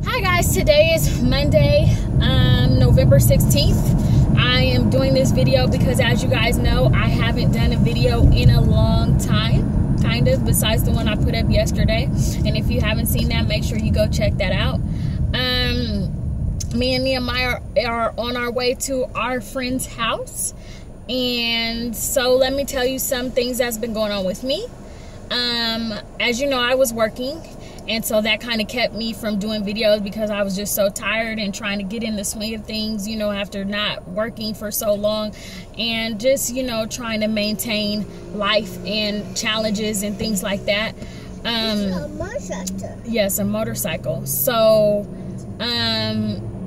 Hi guys, today is Monday, November 16th. I am doing this video because, as you guys know, I haven't done a video in a long time, kind of, besides the one I put up yesterday. And if you haven't seen that, make sure you go check that out. Me and Nehemiah are on our way to our friend's house. And so let me tell you some things that's been going on with me. As you know, I was working, and so that kind of kept me from doing videos because I was just so tired and trying to get in the swing of things, you know, after not working for so long, and just, you know, trying to maintain life and challenges and things like that. A motorcycle. Yes, a motorcycle. So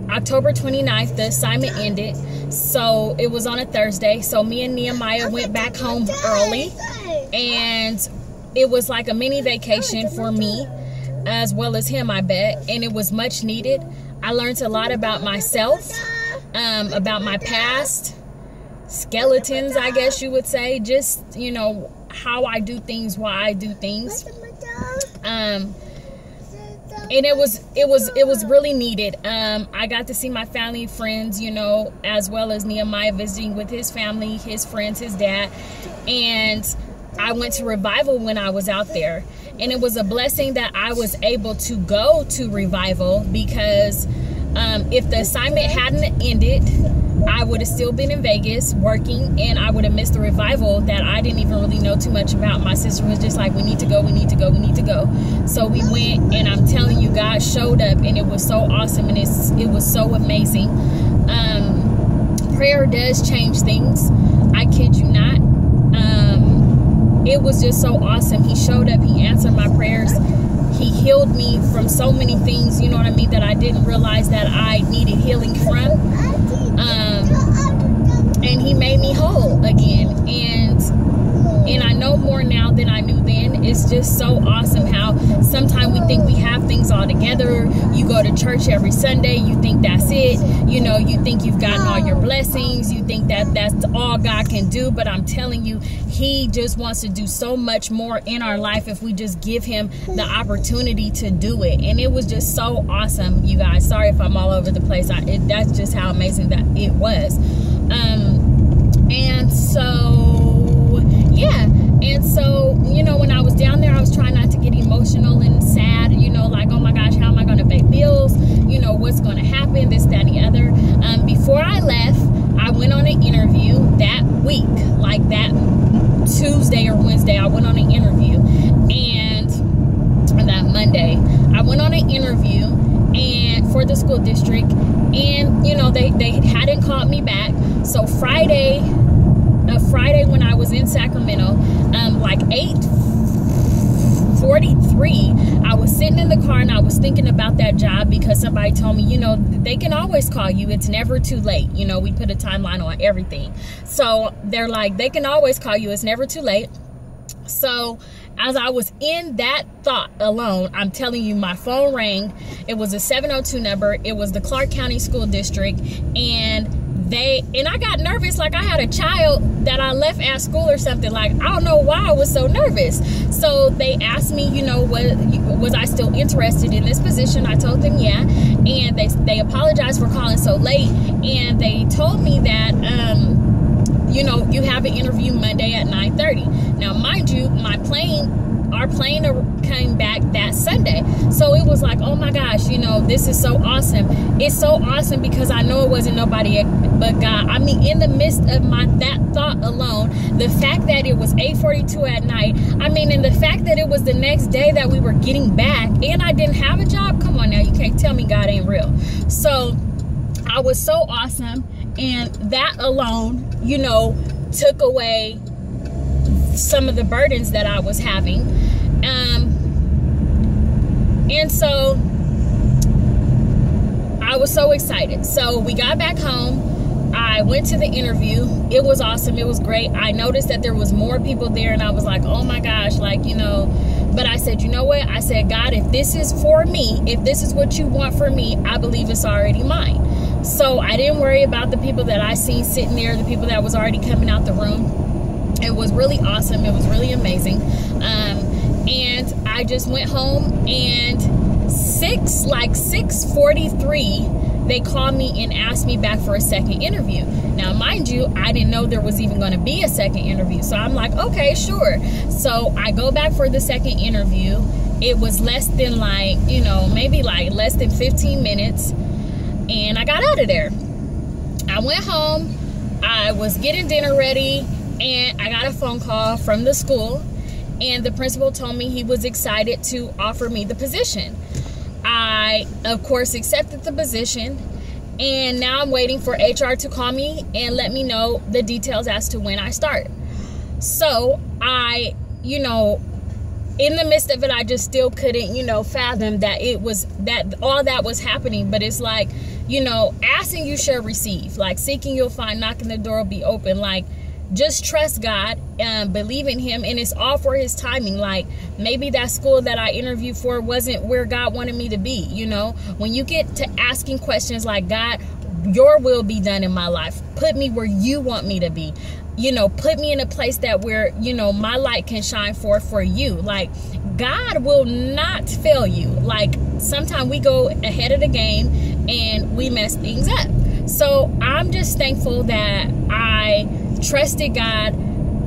October 29th, the assignment ended. So it was on a Thursday. So me and Nehemiah went back home early, and it was like a mini vacation for me, as well as him, I bet. And it was much needed. I learned a lot about myself, about my past, skeletons, I guess you would say, just, you know, how I do things, why I do things. And it was really needed. I got to see my family, friends, you know, as well as Nehemiah visiting with his family, his friends, his dad. And I went to revival when I was out there, and it was a blessing that I was able to go to revival, because if the assignment hadn't ended, I would have still been in Vegas working, and I would have missed the revival that I didn't even really know too much about. My sister was just like, we need to go, we need to go, we need to go. So we went, and I'm telling you, God showed up, and it was so awesome, and it was so amazing. Prayer does change things. I kid you not. It was just so awesome. He showed up, he answered my prayers. He healed me from so many things, you know what I mean, that I didn't realize that I needed healing from. And he made me whole again. And I know more now than I knew then. It's just so awesome how sometimes we think we have things all together. You go to church every Sunday, you think that's it. You know, you think you've gotten all your blessings. You think that that's all God can do. But I'm telling you, he just wants to do so much more in our life if we just give him the opportunity to do it. And it was just so awesome, you guys. Sorry if I'm all over the place. That's just how amazing that it was. And so, yeah. And so, you know, when I was down there, I was trying not to get emotional and sad, you know, like, oh my gosh, how am I going to pay bills? You know, what's going to happen? This, that, and the other. Before I left, I went on an interview that week, like that Tuesday or Wednesday, I went on an interview. And that Monday, I went on an interview and for the school district, and, you know, they hadn't called me back. So Friday when I was in Sacramento, like 8:43, I was sitting in the car and I was thinking about that job, because somebody told me, you know, they can always call you. It's never too late. You know, we put a timeline on everything. So they're like, they can always call you. It's never too late. So as I was in that thought alone, I'm telling you, my phone rang. It was a 702 number. It was the Clark County School District. And I got nervous, like I had a child that I left at school or something. Like, I don't know why I was so nervous. So they asked me, you know, was I still interested in this position? I told them yeah. And they apologized for calling so late. And they told me that, you know, you have an interview Monday at 9:30. Now, mind you, our plane came back that Sunday. So it was like, oh my gosh, you know, this is so awesome. It's so awesome because I know it wasn't nobody but God. I mean, in the midst of that thought alone, the fact that it was 8:42 at night, I mean, and the fact that it was the next day that we were getting back and I didn't have a job, come on now, you can't tell me God ain't real. So I was so awesome, and that alone, you know, took away some of the burdens that I was having. And so I was so excited. So we got back home. I went to the interview. It was awesome. It was great. I noticed that there was more people there, and I was like, oh my gosh, like, you know, but I said, you know what? I said, God, if this is for me, if this is what you want for me, I believe it's already mine. So I didn't worry about the people that I seen sitting there, the people that was already coming out the room. It was really awesome. It was really amazing. And I just went home and 6:43, they called me and asked me back for a second interview. Now, mind you, I didn't know there was even going to be a second interview. So I'm like, okay, sure. So I go back for the second interview. It was less than like, you know, maybe like less than 15 minutes. And I got out of there. I went home. I was getting dinner ready. And I got a phone call from the school. And the principal told me he was excited to offer me the position. I, of course, accepted the position, and now I'm waiting for HR to call me and let me know the details as to when I start. So I, you know, in the midst of it, I just still couldn't, you know, fathom that it was that all that was happening. But it's like, you know, asking you shall receive, like seeking you'll find, knocking the door will be open. Like, just trust God, believe in him, and it's all for his timing. Like, maybe that school that I interviewed for wasn't where God wanted me to be. You know, when you get to asking questions like, God, your will be done in my life, put me where you want me to be, you know, put me in a place that where, you know, my light can shine forth for you. Like, God will not fail you. Like, sometimes we go ahead of the game and we mess things up. So I'm just thankful that I trusted God.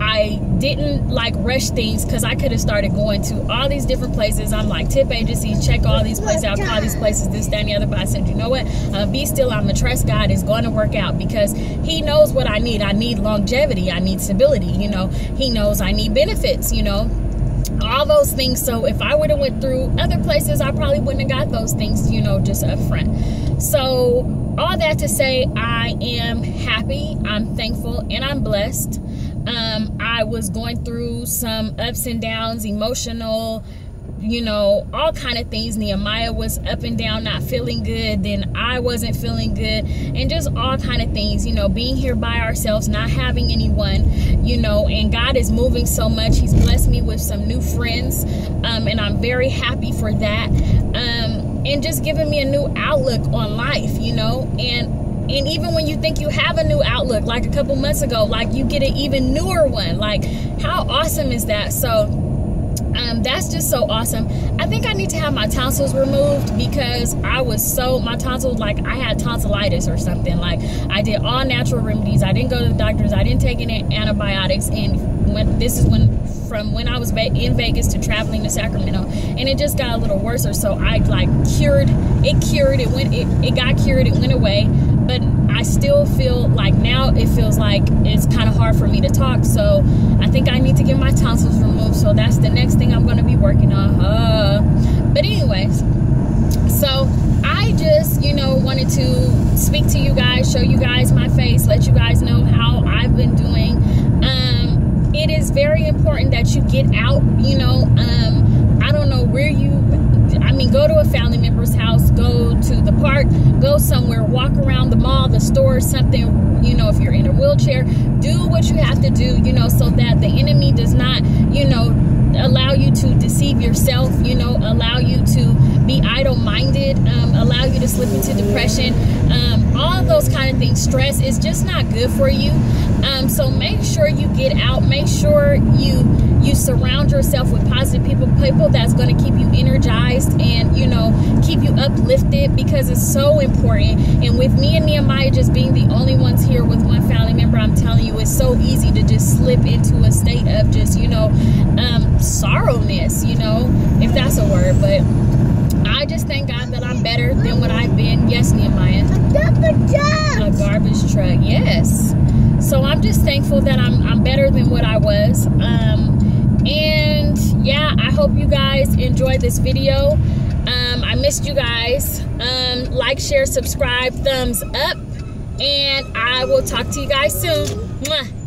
I didn't like rush things, because I could have started going to all these different places. I'm like, tip agencies, check all these places out, call these places, this, that, and the other. But I said, you know what? Be still. I'm going to trust God. It's going to work out, because he knows what I need. I need longevity. I need stability. You know, he knows I need benefits, you know, all those things. So if I would have went through other places, I probably wouldn't have got those things, you know, just up front. So all that to say, I am happy, I'm thankful, and I'm blessed. I was going through some ups and downs, emotional, you know, all kind of things. Nehemiah was up and down, not feeling good. Then I wasn't feeling good, and just all kind of things, you know, being here by ourselves, not having anyone, you know, and God is moving so much. He's blessed me with some new friends, and I'm very happy for that. And just giving me a new outlook on life, you know, and even when you think you have a new outlook, like a couple months ago, like you get an even newer one. Like, how awesome is that? So that's just so awesome. I think I need to have my tonsils removed, because my tonsils, like I had tonsillitis or something. Like, I did all natural remedies. I didn't go to the doctors. I didn't take any antibiotics. And from when I was in Vegas to traveling to Sacramento, and it just got a little worse. Or so I like it got cured, it went away. But I still feel like now it feels like it's kind of hard for me to talk. So I think I need to get my tonsils removed. So that's the next thing I'm going to be working on. But anyways, so I just, you know, wanted to speak to you guys, show you guys my face, let you guys know how I've been doing. It is very important that you get out, you know. I don't know where go to a family member's house, go to the park, go somewhere, walk around the mall, the store, something, you know, if you're in a wheelchair, do what you have to do, you know, so that the enemy does not, you know, allow you to deceive yourself, you know, allow you to be idle-minded, allow you to slip into depression, all of those kind of things. Stress is just not good for you. So make sure you get out, make sure you surround yourself with positive people that's going to keep you energized and, you know, keep you uplifted, because it's so important. And with me and Nehemiah just being the only ones here with one family member, I'm telling you, it's so easy to just slip into a state of just, you know, sorrowness, you know, if that's a word. But I just thank God that I'm better than what I've been. Yes, Nehemiah. A garbage truck. Yes. So I'm just thankful that I'm better than what I was. And yeah, I hope you guys enjoyed this video. I missed you guys. Like, share, subscribe, thumbs up, and I will talk to you guys soon. Mwah.